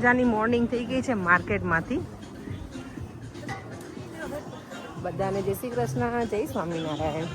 મજાની મોર્નિંગ થઈ ગઈ છે માર્કેટમાંથી. બધાને જય શ્રી કૃષ્ણ, જય સ્વામિનારાયણ.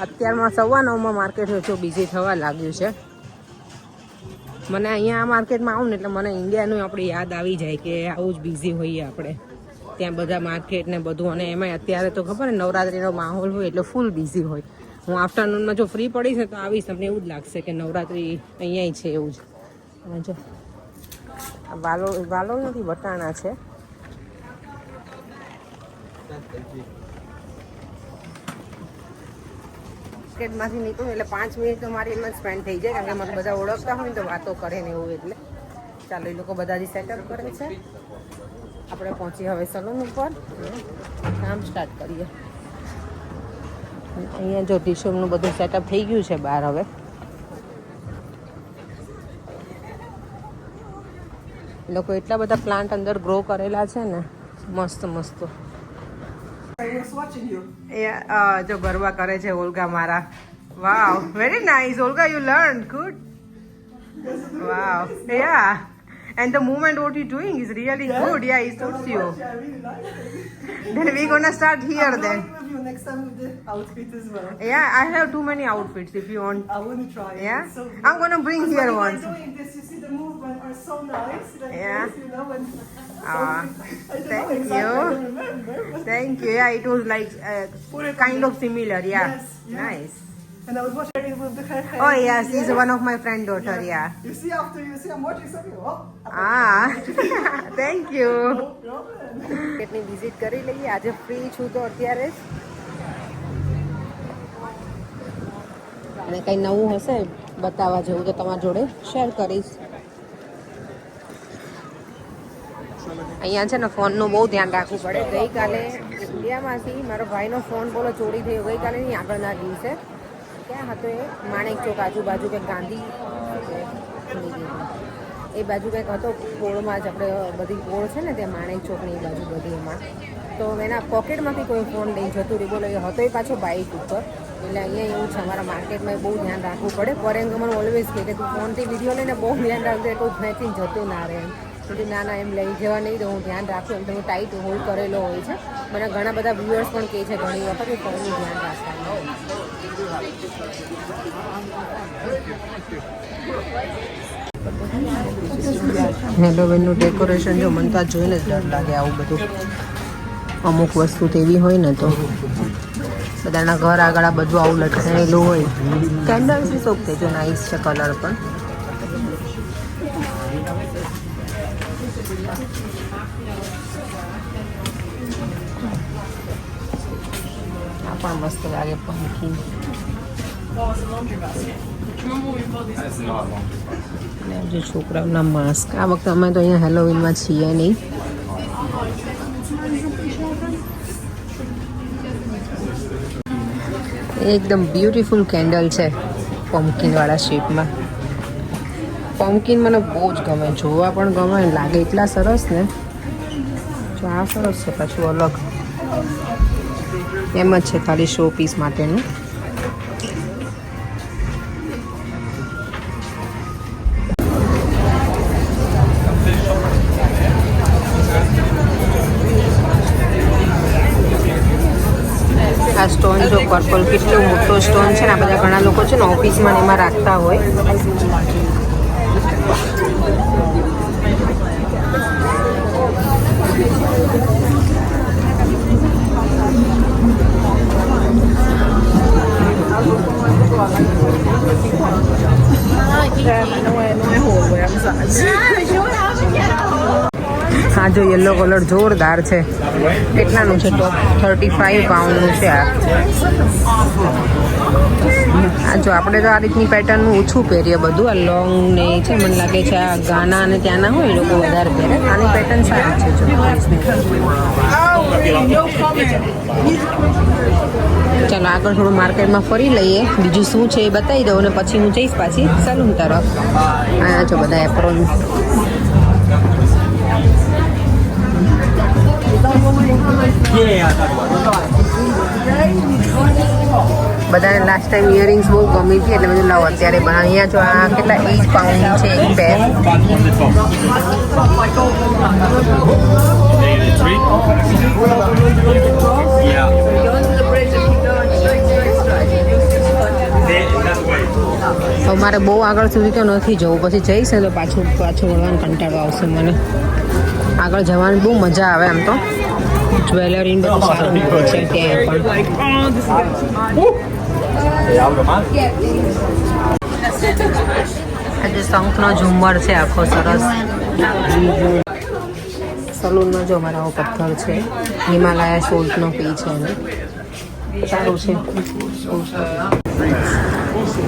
અત્યારમાં 9:15 માર્કેટ જો બીજી થવા લાગ્યું છે. મને અહીંયા આ માર્કેટમાં આવું ને એટલે મને ઇન્ડિયાનું આપણે યાદ આવી જાય કે આવું જ બિઝી હોઈએ આપણે. ત્યાં બધા માર્કેટ ને બધું, અને એમાં અત્યારે તો ખબર ને નવરાત્રિનો માહોલ હોય એટલે ફૂલ બિઝી હોય. હું આફ્ટરનૂનમાં જો ફ્રી પડીશ ને તો આવીશ, તમને એવું જ લાગશે કે નવરાત્રિ અહીંયા છે એવું જ. અને જો વાલો નથી, વટાણા છે. માર્કેટમાંથી નીકળું એટલે 5 મિનિટ તો મારી એમાં સ્પેન્ડ થઈ જાય, કારણ કે મને બધા ઓળખતા હોય ને તો વાતો કરે ને એવું. એટલે ચાલો, એ લોકો બધા જ સેટઅપ કરે છે. આપણે પહોંચીએ હવે સલૂન ઉપર, કામ સ્ટાર્ટ કરીએ. અહીંયા જો ટીશર્ટનું બધું સેટઅપ થઈ ગયું છે બહાર. હવે એ લોકો એટલા બધા પ્લાન્ટ અંદર ગ્રો કરેલા છે ને, મસ્ત મસ્ત. જો ગરબા કરે છે ઓલ્ગા મારા. Wow, very nice Olga, you learn good. Wow, yeah. And the movement what you're doing is really good. Yeah, it suits you. Then we're gonna start here then. Next time with the outfit as well. Yeah, I have too many outfits if you want. I want to try. Yeah, so I'm gonna bring here when once. you're doing this, you see the movement are so nice. Like Yeah. this, you know, and Thank I you. don't remember. Thank you. Yeah, it was like kind of similar. Yeah, Yes, yes. Nice. And I was watching it with the hair. Oh yes, he's one of my friend daughter. Yeah. You see, after you see, I'm watching something. Oh. Thank you. No problem. કેટલી visit કરી લઈએ. આજે free છું તો અત્યારે જ. અને કંઈ નવું હશે બતાવવા જેવું તો તમારા જોડે શેર કરીશ. અહીંયા છે ને ફોનનું બહુ ધ્યાન રાખવું પડે. ગઈકાલે ઇન્ડિયામાંથી મારો ભાઈનો ફોન બોલો ચોરી થયો. ગઈકાલે નહીં, આગળના દિવસે. ક્યાં હતો એ? માણેક ચોક આજુબાજુ કંઈક ગાંધી એ બાજુ કંઈક હતો. પોળમાં જ આપણે બધી પોળ છે ને ત્યાં માણેક ચોકની બાજુ બધી, એમાં તો એના પોકેટમાંથી કોઈ ફોન લઈ જતું રહી. બોલો, એ હતો એ પાછો બાઇક ઉપર. એટલે અહીંયા એવું છે, અમારા માર્કેટમાં બહુ ધ્યાન રાખવું પડે. ફોરેન તો મને ઓલવેઝ કહે કે તું ફોનથી વિડીયો લઈને બહુ ધ્યાન રાખજો, એટલું ખેંચીને જતું ના રહે એમ. એટલે ના ના, એમ લઈ જવા નહીં તો હું ધ્યાન રાખું. એમ તો હું ટાઈટ હોલ્ડ કરેલો હોય છે. મને ઘણા બધા વ્યુઅર્સ પણ કહે છે ઘણી વખત કે ફોનનું ધ્યાન રાખવાનું. હેલોવીનનું ડેકોરેશન જો મને તો જોઈને જ ડર લાગે. આવું બધું અમુક વસ્તુ તેવી હોય ને તો બધાના ઘર આગળ આ બધું આવું લટકાયેલું હોય. કેન્ડલ્સ શોખ જો નાઇસ છે, કલર પણ. આ પણ મસ્ત લાગે. પંખી જે છોકરાઓના માસ્ક. આ વખતે અમે તો અહીંયા હેલોવીનમાં છીએ નહીં. એકદમ બ્યુટીફુલ કેન્ડલ છે પમ્પકિનવાળા શેપમાં. પમ્પકિન મને બહુ જ ગમે, જોવા પણ ગમે, લાગે એટલા સરસ ને. જો આ સરસ છે, પાછું અલગ એમ જ છે, ખાલી શો પીસ માટેનું. આ સ્ટોન જો પર્પલ, કેટલો મોટો સ્ટોન છે ને. આ બધા ઘણા લોકો છે ને ઓફિસમાં એમાં રાખતા હોય. હા જો યલો કલર જોરદાર છે. કેટલાનું છે? ટોપ 35 પાઉન્ડનું છે આ. જો આપણે તો આ રીતની પેટર્નનું ઓછું પહેરીએ બધું. આ લોંગ ને છે, મને લાગે છે આ ગાના અને ત્યાંના હોય એ લોકો વધારે પહેરે. આની પેટર્ન સારી છે. ચાલો આગળ થોડું માર્કેટમાં ફરી લઈએ, બીજું શું છે એ બતાવી દઉં, અને પછી હું જઈશ પાછી સલૂન તરફ. આ જો બધા એપ્રોન. બધાને લાસ્ટ ટાઈમ ઇયરિંગ્સ બહુ ગમી હતી એટલે બધું લાવો અત્યારે પણ અહીંયા જો આ કેટલા 8 પાઉન્ડ છે એક પેર. હવે મારે બહુ આગળ સુધી તો નથી જવું, પછી જઈશ ને તો પાછું વળવાનું કંટાળો આવશે મને. આગળ જવાની બહુ મજા આવે એમ તો. જ્વેલરી બધું સારું મળે છે ત્યાં પણ. આજે શંખનો ઝુમ્મર છે આખો સરસ. સલૂનનો જો મારા આવો પથ્થર છે, હિમાલયા સોલ્ટનો પી છે એને, સારું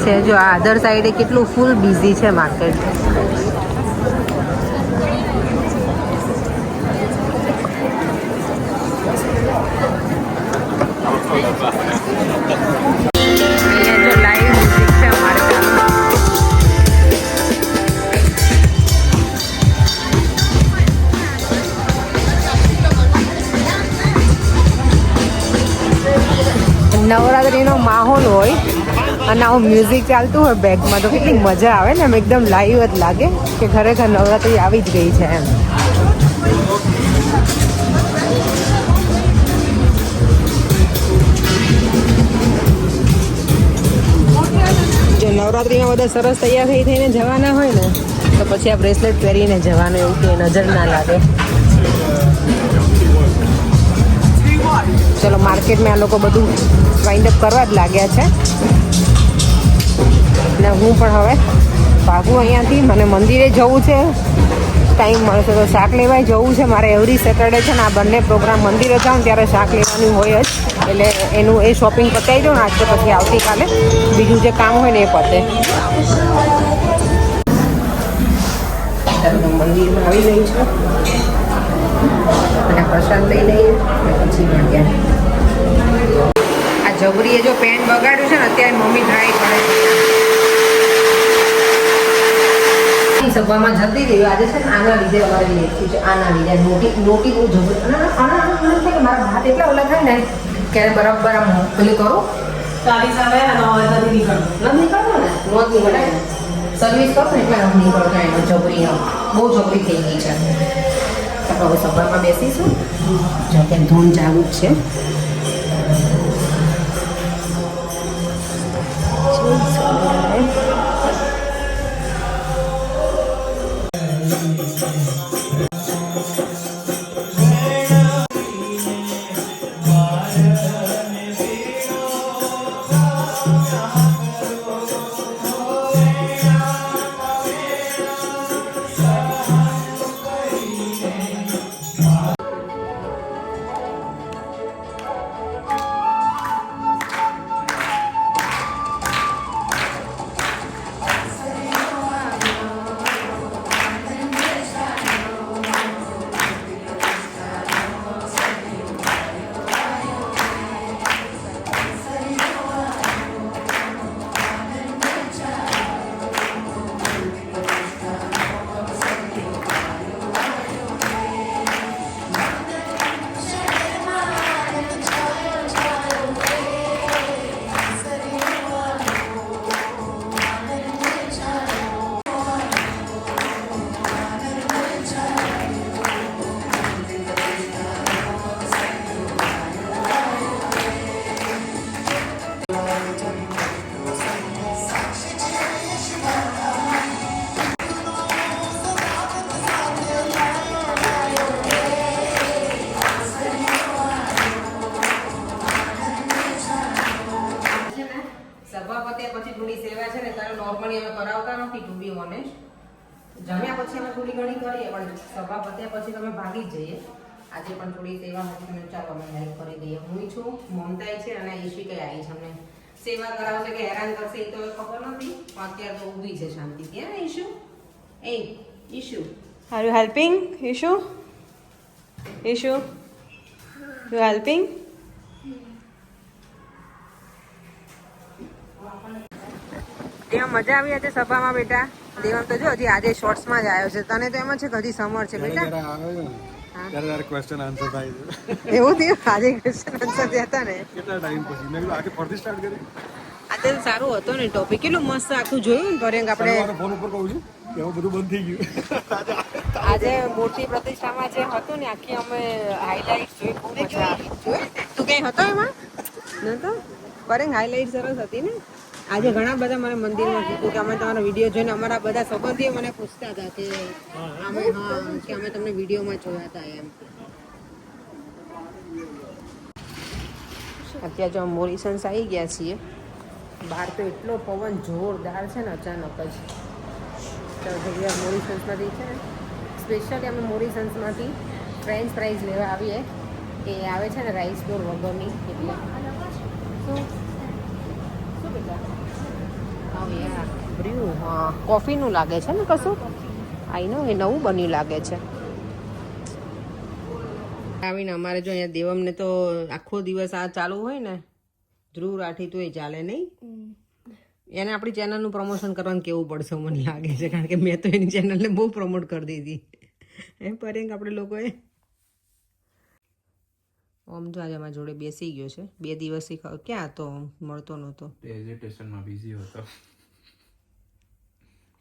છે. જો આ અધર સાઈડે કેટલું ફૂલ બિઝી છે માર્કેટ. નવરાત્રીનો માહોલ હોય અને આવું મ્યુઝિક ચાલતું હોય બેગમાં તો કેટલી મજા આવે ને, એમ એકદમ લાઈવ જ લાગે કે ખરેખર નવરાત્રી આવી જ ગઈ છે એમ. જો નવરાત્રીમાં બધા સરસ તૈયાર થઈને જવાના હોય ને તો પછી આ બ્રેસલેટ પહેરીને જવાનું, એવું કે નજર ના લાગે. ચલો માર્કેટમાં આ લોકો બધું વાઇન્ડ અપ કરવા જ લાગ્યા છે ને હું પણ હવે ભાગું અહીંયાથી. મને મંદિરે જવું છે, ટાઈમ મળશે તો શાક લેવાય જવું છે મારે. એવરી સેટરડે છે ને આ બંને પ્રોગ્રામ મંદિરે જાઉં ત્યારે શાક લેવાનું હોય જ, એટલે એનું એ શોપિંગ પતાવી દઉં ને આજે, પછી આવતીકાલે બીજું જે કામ હોય ને એ પતે. મંદિરમાં આવી ગઈ છું અને પ્રસાદ લઈ લઈએ પછી મળ્યા. આ જબરીએ જો પેન બગાડ્યું છે ને અત્યારે મમ્મી ટ્રાય કરે છે. સભામાં જતી રહી આજે છે ને આના લીધે અમારે લેટ થયું છે. આના લીધે નોટી બહુ જબરી. મારા હાથ એટલા ઓલા થાય ને ક્યારે બરાબર આમ પેલું કરું નથી નીકળતો ને નોંધ નીકળાય ને સર્વિસ કરો ને એટલે નથી નીકળતો એનો જબરી બહુ જબરી થઈ ગઈ છે. હવે સભામાં બેસીશું જો કે ધૂન ચાલુ જ છે. નોર્મલી અમે કરાવતા નથી ટુ બી ઓનેસ્ટ. જમ્યા પછી અમે થોડી ઘણી કરીએ પણ સભા પત્યા પછી તમે ભાગી જ જઈએ. આજે પણ થોડી સેવા હતી, ચાલો અમે હેલ્પ કરી દઈએ. હું છું, મમતાઈ છે અને ઈશી કઈ આવી છે. અમને સેવા કરાવશે કે હેરાન કરશે એ તો ખબર નથી, પણ અત્યારે તો ઊભી છે શાંતિથી. હે ઈશુ? એ ઈશુ, Are you helping, Ishu? Ishu? You helping? ત્યાં મજા આવી આજે સભામાં બેટા? દેવમ તો જો હજી આજે શોર્ટ્સમાં જ આવ્યો છે. તને તો એમ જ છે કે હજી સમર છે બેટા. ત્યારે ક્વેશ્ચન આન્સર થાય છે. એવું થયું આજે ક્વેશ્ચન આન્સર જે હતા ને કેટલા ટાઈમ પછી મેં કીધું આગે ફરતી સ્ટાર્ટ કરી. આજે તો સારું હતો ને ટોપિક કેટલું મસ્ત આખું જોયું ને પરેંગ આપણે મારો ફોન ઉપર કહું છું કે હવે બધું બંધ થઈ ગયું. આજે મૂર્તિ પ્રતિષ્ઠામાં જે હતું ને આખી અમે હાઇલાઇટ જોઈ બહુ મજા આવી. જોઈ તું ક્યાંય હતો એમાં નતો પરેંગ હાઇલાઇટ સરસ હતી ને. આજે ઘણા બધા મને મંદિરમાં કીધું કે અમે તમારો વિડીયો જોઈને અમારા બધા સંબંધીઓ મને પૂછતા હતા કે અમે તમને વિડીયોમાં જોયા હતા એમ. અત્યારે જો મોરિસન્સ આવી ગયા છીએ બહાર તો એટલો પવન જોરદાર છે ને અચાનક જ. તો જગ્યા મોરિસન્સમાંથી છે ને સ્પેશિયલી અમે મોરિસન્સમાંથી ફ્રેન્ચ ફ્રાઈઝ લેવા આવીએ. એ આવે છે ને રાઈસ ફ્લોર વગરની એટલે શું બેટા બ્ર્યુ હા કોફીનું લાગે છે ને કશું આઈ નો એ નવું બન્યું લાગે છે. આવીને અમારે જો અહીંયા દેવમને તો આખો દિવસ આ ચાલુ હોય ને ધ્રુવ રાઠી તો એ ચાલે નહીં. એને આપણી ચેનલનું પ્રમોશન કરવાનું કેવું પડશે મને લાગે છે કારણ કે મેં તો એની ચેનલને બહુ પ્રમોટ કરી દીધી એમ પરેંગ આપણે લોકોએ. આમ જો આજે અમારા જોડે બેસી ગયો છે 2 દિવસથી ક્યાં હતો મળતો નહોતો. પ્રેઝન્ટેશનમાં બિઝી હતો.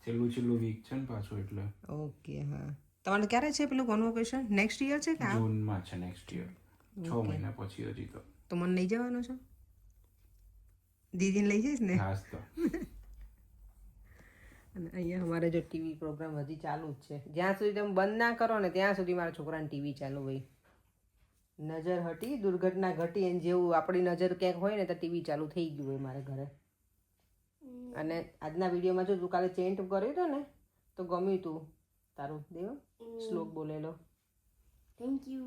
છેલ્લું વીક છે ને પાછું એટલે. ઓકે હા તમારે ક્યારે છે પેલું કોન્વોકેશન નેક્સ્ટ યર છે કે જૂનમાં છે નેક્સ્ટ યર 6 મહિના પછી હજી તો મને લઈ જવાનો છો દીદીને લઈ જઈશ ને. ખાસ તો અને અહીંયા અમારે જો ટીવી પ્રોગ્રામ હજી ચાલુ જ છે. જ્યાં સુધી તમે બંધ ના કરો ને ત્યાં સુધી મારા છોકરાને ટીવી ચાલુ હોય. નજર હટી દુર્ઘટના ઘટી અને જેવું આપણી નજર ક્યાંક હોય ને તો ટીવી ચાલુ થઈ ગયું હોય મારા ઘરે. અને આજના વિડીયોમાં જો તું કાલે ચેન્ટ કર્યો હતો ને તો ગમ્યું તું તારું દેવ શ્લોક બોલેલો. Thank you.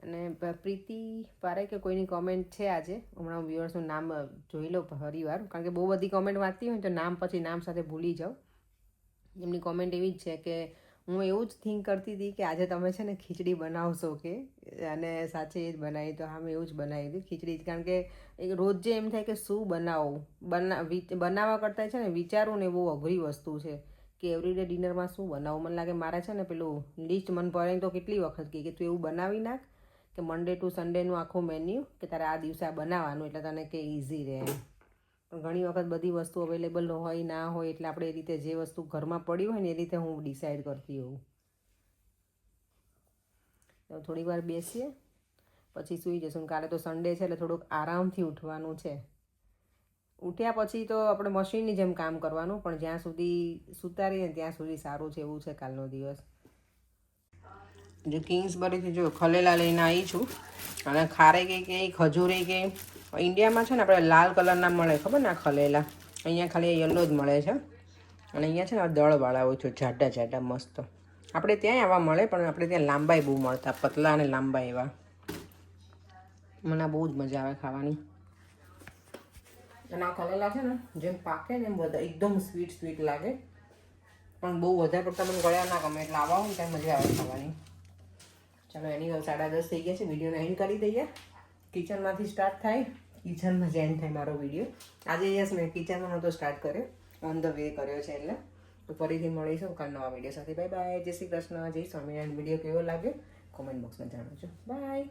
અને પ્રીતિ પારેખ કે કોઈની કોમેન્ટ છે આજે હમણાં વ્યુઅર્સનું નામ જોઈ લો ફરી વાર કારણ કે બહુ બધી કોમેન્ટ વાંચતી હોય તો નામ પછી નામ સાથે ભૂલી જાઉં. એમની કોમેન્ટ એવી જ છે કે હું એવું જ થિંક કરતી હતી કે આજે તમે છે ને ખીચડી બનાવશો કે અને સાચે એ જ બનાવી તો હા મેં એવું જ બનાવી હતી ખીચડી કારણ કે રોજ જે એમ થાય કે શું બનાવું બનાવવા કરતાં છે ને વિચારવું ને બહુ અઘરી વસ્તુ છે કે એવરીડે ડિનરમાં શું બનાવું. મને લાગે મારે છે ને પેલું લિસ્ટ મન પડે તો કેટલી વખત કહે કે તું એવું બનાવી નાખ કે મંડે ટુ સન્ડેનું આખું મેન્યુ કે તારે આ દિવસે આ બનાવવાનું એટલે તને કે ઇઝી રહે એમ. પણ ઘણી વખત બધી વસ્તુ અવેલેબલ હોય ના હોય એટલે આપણે એ રીતે જે વસ્તુ ઘરમાં પડી હોય ને એ રીતે હું ડિસાઈડ કરતી હોઉં. થોડી વાર બેસીએ પછી સૂઈ જશું. કાલે તો સન્ડે છે એટલે થોડુંક આરામથી ઉઠવાનું છે. ઉઠ્યા પછી તો આપણે મશીનની જેમ કામ કરવાનું પણ જ્યાં સુધી સૂતા રહીએ ને ત્યાં સુધી સારું છે એવું છે કાલનો દિવસ. જો કિંગ્સબરીથી જો ખલેલા લઈને આવી છું અને ખારે કે ખજૂરે કે ઇન્ડિયામાં છે ને આપણે લાલ કલરના મળે ખબર ને આ ખલેલા અહીંયા ખાલી યલો જ મળે છે. અને અહીંયા છે ને દળવાળા હોય છે જાડા જાડા મસ્ત. આપણે ત્યાંય આવા મળે પણ આપણે ત્યાં લાંબાઈ બહુ મળતા પતલા અને લાંબા એવા. મને બહુ જ મજા આવે ખાવાની. અને આ ખલેલા છે ને જેમ પાકે ને એમ બધા એકદમ સ્વીટ લાગે પણ બહુ વધારે પડતા મને ગળ્યા ના ગમે એટલે આવા હોય ને ત્યાં મજા આવે ખાવાની. ચાલો એની 10:30 થઈ ગયા છે. વિડીયોને એન્ડ કરી દઈએ. કિચનમાંથી સ્ટાર્ટ થાય કિચનમાં જ એન્ડ થાય મારો વિડીયો. આજે યસ મેં કિચનમાં નહોતો સ્ટાર્ટ કર્યો ઓન ધ વે કર્યો છે એટલે તો ફરીથી મળીશું કાલ નવા વિડીયો સાથે. Bye bye. જય શ્રી કૃષ્ણ. જય સ્વામિનારાયણ. વિડીયો કેવો લાગ્યો કોમેન્ટ બોક્સમાં જણાવજો. બાય.